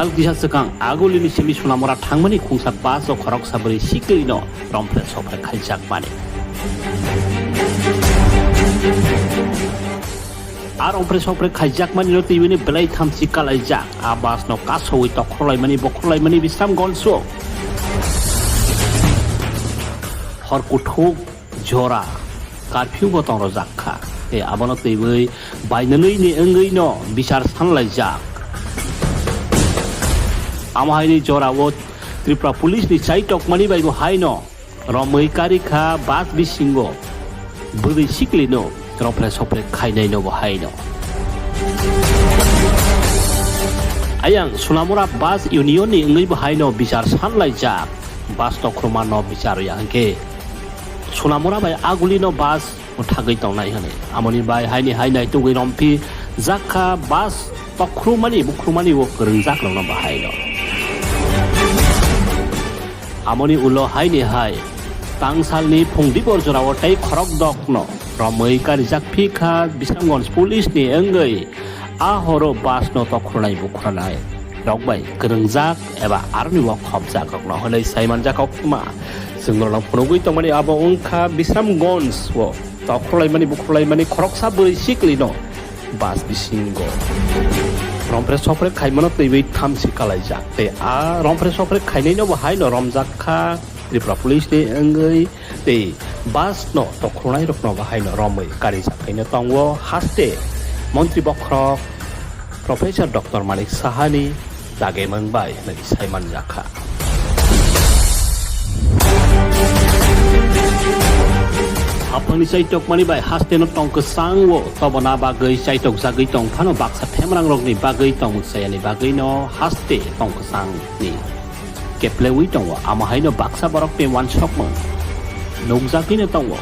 salkisa sekang agulini semi Sonamura thangmani khungsa bas o khorok sabri siklino rompre sopre khaljak mani ar rompre sopre khaljak mani no tibini belai thamsi kalaijak abas no kasoi tokrolai mani Bishramganj so hor kuthuk jora curfew botong rojakha e abono tibui bainanui ni engei no bisar sanlaijak amhaini jorao Tripura police ni chaitok mani bai bo haino romoi karikha bas bisingo buri siklino rompre sopre khainai no bo haino ayang Sonamura bas union ni engei bo haino bisar sanlaijak bas tokroma no bisar yangke Sonamura bai agulino bas thagei tongnai hane amoni bai haini hainai tugui rompi jakha bas tokrumani bukrumani wo krengjak longna bahaino amoni ulo haini hai tangsalni phungdibor jorao tai khorok dokno romoi karijak phikha Bishramganj police ni engei ahoro bas no tokrunai bukranai rokbai krengjak eba arni wo khobjak rokno holei saiman jakokma singrolong phunugui tongmani abo ongkha Bishramganj wo tokrolai mani bukrolai mani khorok saburi siklino bas bisingo rompre sopre khaimano tibei thamsi kalaijak te a rompre sopre khainai no bahaino romjakha Tripura police ni engei te bas no tokrunai rokno bahaino romoi karijak kaino tongwo haste mantri bokrok Professor Dr. Manik Sahani jage mangbai nagi saiman jakha apani chaitok mani bai hasteno tongko sangwo tobona bagai chaitok jagai tong phano baksa themrang rokni bagai tong sayani bagai no haste tongko sang ni kwlwi tongwo amahaino baksa borok pe one shop mo nukjakna tongwo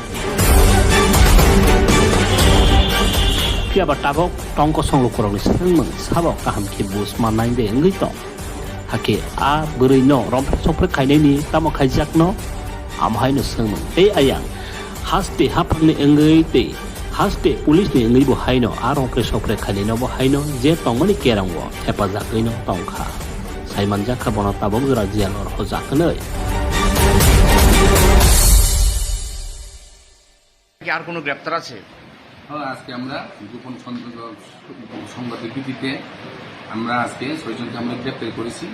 pia batabok tongko songlo koroni sangmang sabok kaham ki bus manai de ngai tong hake a buri no rompre sopre khainai ni tamo khaijak no amahaino sangmang te ayang haste hapangni engei te haste police ni engei bo haino arong pre sopre khani no bo haino je tongmani kerang bo hepajak no tongkha saiman jakha bono tabok jora jian or hojaknei কি আর কোনো গ্রেফতার আছে? হ্যাঁ, আজকে আমরা গোপন সংবাদের ভিত্তিতে আমরা আজকে ৬ জনকে আমরা গ্রেফতার করেছি।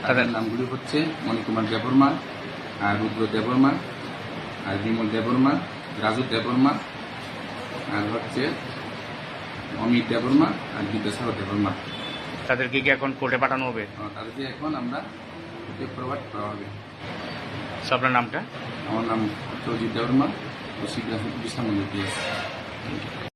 তাদের নামগুলি হচ্ছে মণিকুমার দেববর্মা, আর রুদ্র দেববর্মা, আর বিমল দেববর্মা, রাজু দেববর্মা, আর হচ্ছে অমিত দেববর্মা, আর বিদ্যাসাগর দেববর্মা। তাদেরকে কি এখন কোর্টে পাঠানো হবে? তাদেরকে এখন আমরা কোর্টে প্রভাব করা হবে। আপনার নামটা? আমার নাম সজীব দেববর্মা, Bishramganj PS।